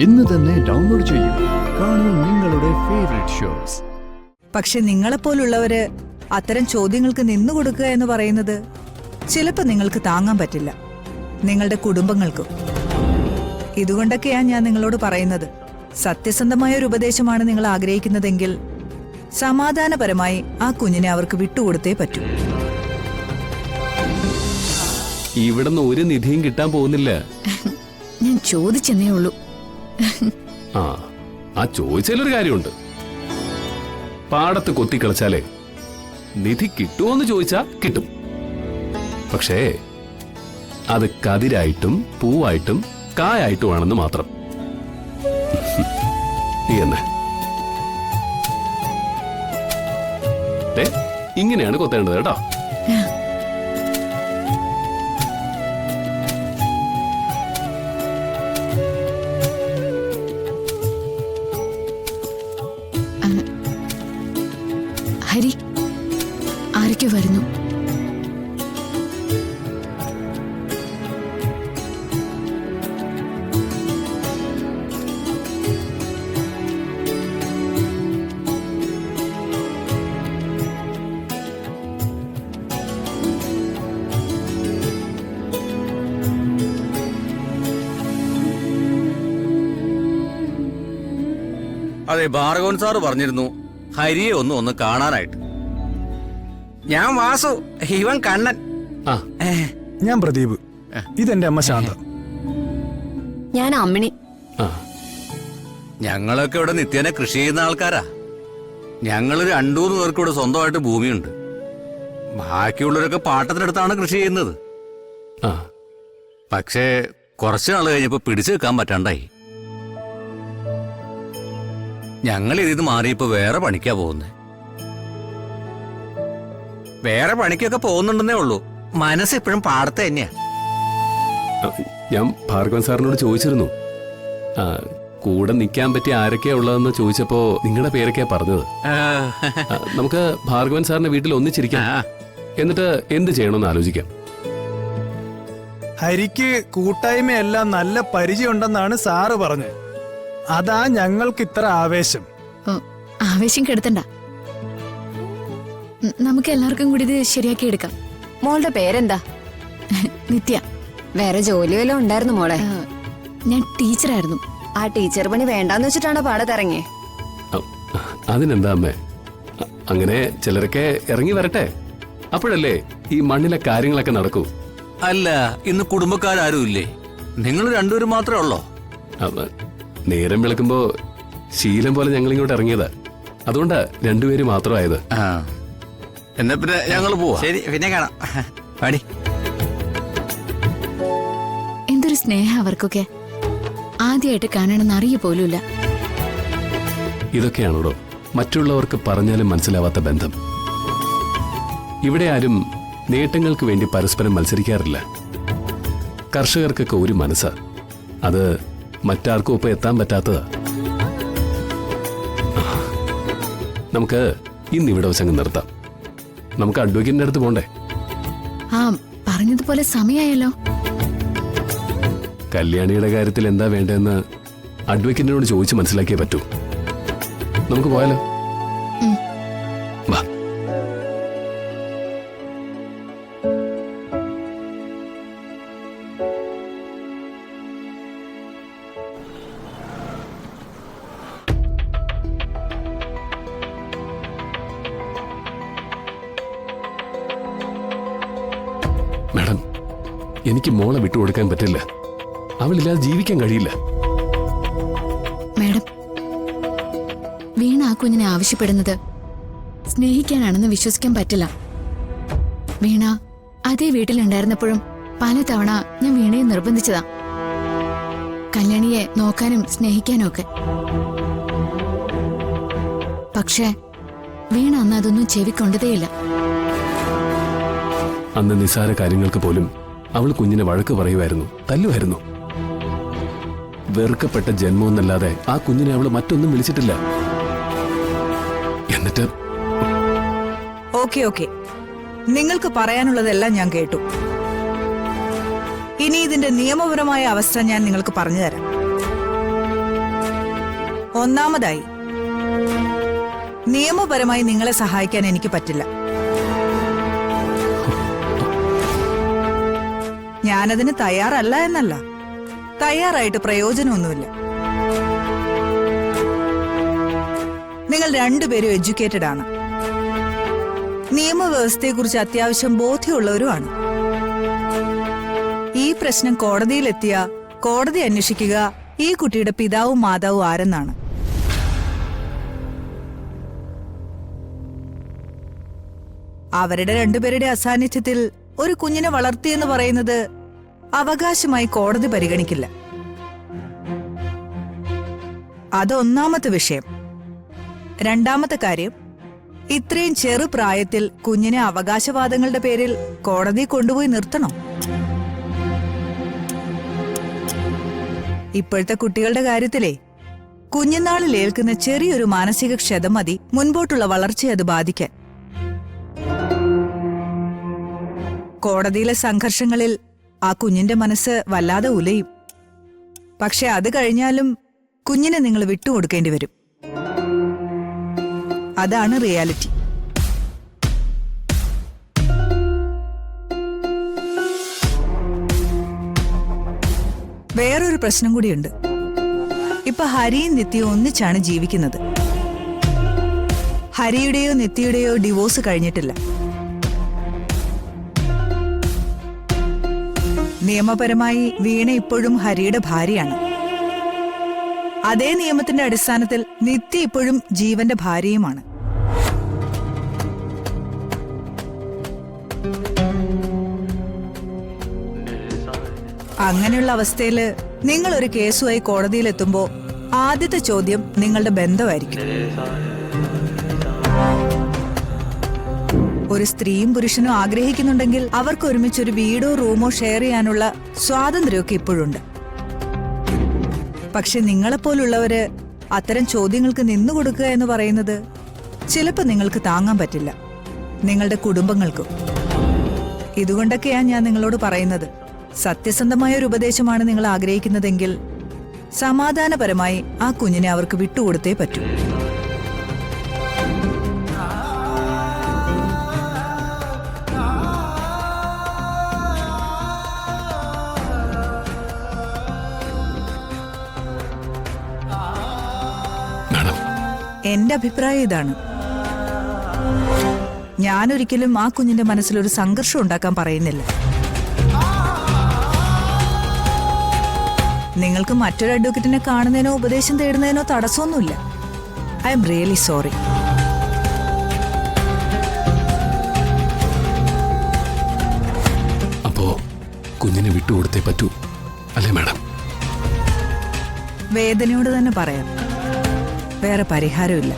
ഇന്ന് തന്നെ ഡൗൺലോഡ് ചെയ്യൂ. കാണൂ നിങ്ങളുടെ ഫേവറേറ്റ് ഷോസ്. പക്ഷെ നിങ്ങളെപ്പോലുള്ളവര് അത്തരം ചോദ്യങ്ങൾക്ക് നിന്നുകൊടുക്കുക എന്ന് പറയുന്നത് ചിലപ്പോൾ നിങ്ങൾക്ക് താങ്ങാൻ പറ്റില്ല, നിങ്ങളുടെ കുടുംബങ്ങൾക്കും. ഇതുകൊണ്ടൊക്കെയാണ് ഞാൻ നിങ്ങളോട് പറയുന്നത്, സത്യസന്ധമായ ഒരു ഉപദേശമാണ് നിങ്ങൾ ആഗ്രഹിക്കുന്നതെങ്കിൽ സമാധാനപരമായി ആ കുഞ്ഞിനെ അവർക്ക് വിട്ടുകൊടുത്തേ പറ്റൂ. ഇവിടുന്ന് ഒരു നിധിയും കിട്ടാൻ പോകുന്നില്ല. ഞാൻ ചോദിച്ചെന്നേ ഉള്ളൂ. ആ ചോദിച്ചാലൊരു കാര്യമുണ്ട്. പാടത്ത് കൊത്തിക്കളിച്ചാലേ നിധി കിട്ടുമോന്ന് ചോദിച്ചാ കിട്ടും. പക്ഷേ അത് കതിരായിട്ടും പൂവായിട്ടും കായായിട്ടുമാണെന്ന് മാത്രം. നീ എന്നെ ഇങ്ങനെയാണ് കൊത്തേണ്ടത് കേട്ടോ. ഹരി, ആരൊക്കെ വരുന്നു? അതെ, ഭാർഗവൻ സാറ് പറഞ്ഞിരുന്നു ഹരിയെ ഒന്ന് കാണാനായിട്ട്. ഞാൻ വാസു, ഇവൻ കണ്ണൻ. ഞാൻ പ്രദീപ്, ഇതെന്റെ അമ്മ ശാന്ത. ഞാൻ അമ്മിണി. ഞങ്ങളൊക്കെ ഇവിടെ നിത്യേന കൃഷി ചെയ്യുന്ന ആൾക്കാരാ. ഞങ്ങൾ 2-3 പേർക്ക് ഇവിടെ സ്വന്തമായിട്ട് ഭൂമിയുണ്ട്. ബാക്കിയുള്ളവരൊക്കെ പാട്ടത്തിനടുത്താണ് കൃഷി ചെയ്യുന്നത്. പക്ഷേ കുറച്ചു നാൾ കഴിഞ്ഞപ്പോ പിടിച്ചു വെക്കാൻ പറ്റാണ്ടായി. ഞങ്ങൾ ഇതിന്ന് മാറിയപ്പോ വേറെ പണിക്കാ പോകുന്നത്. വേറെ പണിക്കൊക്കെ പോകുന്നുണ്ടെന്നേ ഉള്ളൂ, മനസ്സെപ്പോഴും പാടത്തെ തന്നെയാ. ഞാൻ ഭാർഗവൻ സാറിനോട് ചോദിച്ചിരുന്നു, കൂടെ നിൽക്കാൻ പറ്റിയ ആരൊക്കെയാ ഉള്ളതെന്ന് ചോദിച്ചപ്പോ നിങ്ങളുടെ പേരൊക്കെയാ പറഞ്ഞത്. നമുക്ക് ഭാർഗവൻ സാറിന്റെ വീട്ടിൽ ഒന്നിച്ചിരിക്കാം, എന്നിട്ട് എന്ത് ചെയ്യണമെന്ന് ആലോചിക്കാം. ഹരിക്ക് കൂട്ടായ്മയെല്ലാം നല്ല പരിചയമുണ്ടെന്നാണ് സാറ് പറഞ്ഞത്. അതാ ഞങ്ങൾക്ക് ഇത്ര ആവേശം. ആവേശം കെടുത്തണ്ട, നമുക്ക് എല്ലാവർക്കും കൂടി ഇത് ശരിയാക്കി എടുക്കാം. മോളുടെ പേരെന്താ? നിത്യ. വേറെ ജോലി വല്ലതും ഉണ്ടായിരുന്നു മോളെ? ഞാൻ ടീച്ചറായിരുന്നു. ആ ടീച്ചർ പണി വേണ്ടാന്ന് വെച്ചിട്ടാണ് പാടത്തിറങ്ങിയേ? അതിനെന്താ അമ്മേ, അങ്ങനെ ചിലരൊക്കെ ഇറങ്ങി വരട്ടെ, അപ്പോഴല്ലേ ഈ മണ്ണിലെ കാര്യങ്ങളൊക്കെ നടക്കൂ. അല്ല, ഇന്ന് കുടുംബക്കാരും ഇല്ലേ? നിങ്ങൾ 2 പേരും മാത്രമേ ഉള്ളോ? നേരം വിളക്കുമ്പോ ശീലം പോലെ ഞങ്ങൾ ഇങ്ങോട്ട് ഇറങ്ങിയതാ, അതുകൊണ്ടാ 2 പേര് മാത്രമായത്. എന്നാ പിന്നെ ഞങ്ങൾ പോവാ. ശരി, പിന്നെ കാണാം. പാടി. എന്തൊരു സ്നേഹം അവർക്കൊക്കെ, ആദ്യമായിട്ട് കാണണമെന്ന് അറിയ പോലുമില്ല. ഇതൊക്കെയാണോടോ മറ്റുള്ളവർക്ക് പറഞ്ഞാലും മനസ്സിലാവാത്ത ബന്ധം. ഇവിടെ ആരും നേട്ടങ്ങൾക്ക് വേണ്ടി പരസ്പരം മത്സരിക്കാറില്ല. കർഷകർക്കൊക്കെ ഒരു മനസ്സാ, അത് മറ്റാർക്കും ഒപ്പം എത്താൻ പറ്റാത്തതാ. നമുക്ക് ഇന്നിവിടെ വശങ്ങ് നിർത്താം. നമുക്ക് അഡ്വക്കേറ്റിന്റെ അടുത്ത് പോണ്ടേ? പറഞ്ഞതുപോലെ സമയമായല്ലോ. കല്യാണിയുടെ കാര്യത്തിൽ എന്താ വേണ്ടതെന്ന് അഡ്വക്കേറ്റിനോട് ചോദിച്ച് മനസ്സിലാക്കിയേ പറ്റൂ. നമുക്ക് പോയാലോ? വാ. മാഡം, എനിക്ക് മോളെ വിട്ടുകൊടുക്കാൻ പറ്റില്ല. അവളില്ലാതെ ജീവിക്കാൻ കഴിയില്ല. മാഡം, വീണ ആ കുഞ്ഞിനെ ആവശ്യപ്പെടുന്നത് സ്നേഹിക്കാനാണെന്ന് വിശ്വസിക്കാൻ പറ്റില്ല. വീണ അതേ വീട്ടിലുണ്ടായിരുന്നപ്പോഴും പലതവണ ഞാൻ വീണയെ നിർബന്ധിച്ചതാ, കല്യാണിയെ നോക്കാനും സ്നേഹിക്കാനും ഒക്കെ. പക്ഷേ വീണ അന്ന് അതൊന്നും ചെവിക്കൊണ്ടതേയില്ല. അന്ന് നിസ്സാര കാര്യങ്ങൾക്ക് പോലും അവൾ കുഞ്ഞിനെ വഴക്ക് പറയുമായിരുന്നു, തല്ലുമായിരുന്നു. വെറുക്കപ്പെട്ട ജന്മമെന്നല്ലാതെ ആ കുഞ്ഞിനെ അവൾ മറ്റൊന്നും വിളിച്ചിട്ടില്ല. എന്നിട്ട് ഓക്കെ, നിങ്ങൾക്ക് പറയാനുള്ളതെല്ലാം ഞാൻ കേട്ടു. ഇനി ഇതിന്റെ നിയമപരമായ അവസ്ഥ ഞാൻ നിങ്ങൾക്ക് പറഞ്ഞു തരാം. ഒന്നാമതായി, നിയമപരമായി നിങ്ങളെ സഹായിക്കാൻ എനിക്ക് പറ്റില്ല. ഞാനതിന് തയ്യാറല്ല എന്നല്ല, തയ്യാറായിട്ട് പ്രയോജനമൊന്നുമില്ല. നിങ്ങൾ രണ്ടുപേരും എഡ്യൂക്കേറ്റഡ് ആണ്, നിയമവ്യവസ്ഥയെക്കുറിച്ച് അത്യാവശ്യം ബോധ്യമുള്ളവരുമാണ്. ഈ പ്രശ്നം കോടതിയിലെത്തിയ കോടതി അന്വേഷിക്കുക ഈ കുട്ടിയുടെ പിതാവും മാതാവും ആരെന്നാണ്. അവരുടെ രണ്ടുപേരുടെ അസാന്നിധ്യത്തിൽ ഒരു കുഞ്ഞിനെ വളർത്തിയെന്ന് പറയുന്നത് അവകാശമായി കോടതി പരിഗണിക്കില്ല. അതൊന്നാമത്തെ വിഷയം. രണ്ടാമത്തെ കാര്യം, ഇത്രയും ചെറുപ്രായത്തിൽ കുഞ്ഞിനെ അവകാശവാദങ്ങളുടെ പേരിൽ കോടതി കൊണ്ടുപോയി നിർത്തണം. ഇപ്പോഴത്തെ കുട്ടികളുടെ കാര്യത്തിലേ കുഞ്ഞുനാളിൽ ഏൽക്കുന്ന ചെറിയൊരു മാനസിക ക്ഷതം മതി മുൻപോട്ടുള്ള വളർച്ചയെ അത് ബാധിക്കാൻ. കോടതിയിലെ സംഘർഷങ്ങളിൽ ആ കുഞ്ഞിന്റെ മനസ്സ് വല്ലാതെ ഉലയും. പക്ഷെ അത് കഴിഞ്ഞാലും കുഞ്ഞിനെ നിങ്ങൾ വിട്ടുകൊടുക്കേണ്ടി വരും. അതാണ് റിയാലിറ്റി. വേറൊരു പ്രശ്നം കൂടിയുണ്ട്. ഇപ്പൊ ഹരിയും നിത്യയും ഒന്നിച്ചാണ് ജീവിക്കുന്നത്. ഹരിയുടെയോ നിത്യയുടെയോ ഡിവോഴ്സ് കഴിഞ്ഞിട്ടില്ല. നിയമപരമായി വീണ ഇപ്പോഴും ഹരിയുടെ ഭാര്യയാണ്. അതേ നിയമത്തിന്റെ അടിസ്ഥാനത്തിൽ നിത്യ ഇപ്പോഴും ജീവന്റെ ഭാര്യയുമാണ്. അങ്ങനെയുള്ള അവസ്ഥയില് നിങ്ങൾ ഒരു കേസുമായി കോടതിയിലെത്തുമ്പോ ആദ്യത്തെ ചോദ്യം നിങ്ങളുടെ ബന്ധമായിരിക്കും. ഒരു സ്ത്രീയും പുരുഷനും ആഗ്രഹിക്കുന്നുണ്ടെങ്കിൽ അവർക്ക് ഒരുമിച്ച് ഒരു വീടോ റൂമോ ഷെയർ ചെയ്യാനുള്ള സ്വാതന്ത്ര്യമൊക്കെ ഇപ്പോഴുണ്ട്. പക്ഷെ നിങ്ങളെപ്പോലുള്ളവര് അത്തരം ചോദ്യങ്ങൾക്ക് നിന്നുകൊടുക്കുക എന്ന് പറയുന്നത് ചിലപ്പോൾ നിങ്ങൾക്ക് താങ്ങാൻ പറ്റില്ല, നിങ്ങളുടെ കുടുംബങ്ങൾക്കും. ഇതുകൊണ്ടൊക്കെയാണ് ഞാൻ നിങ്ങളോട് പറയുന്നത്, സത്യസന്ധമായ ഒരു ഉപദേശമാണ് നിങ്ങൾ ആഗ്രഹിക്കുന്നതെങ്കിൽ സമാധാനപരമായി ആ കുഞ്ഞിനെ അവർക്ക് വിട്ടുകൊടുത്തേ പറ്റൂ. എന്റെ അഭിപ്രായം ഇതാണ്. ഞാനൊരിക്കലും ആ കുഞ്ഞിന്റെ മനസ്സിലൊരു സംഘർഷം ഉണ്ടാക്കാൻ പറയുന്നില്ല. നിങ്ങൾക്ക് മറ്റൊരു അഡ്വക്കേറ്റിനെ കാണുന്നതിനോ ഉപദേശം തേടുന്നതിനോ തടസ്സമൊന്നുമില്ല. I am really sorry. അപ്പോ കുഞ്ഞിനെ വിട്ടുകൊടുത്തേ പറ്റൂ അല്ലേ മാഡം? വേദനയോട് തന്നെ പറയാം, വേറെ പരിഹാരമില്ല.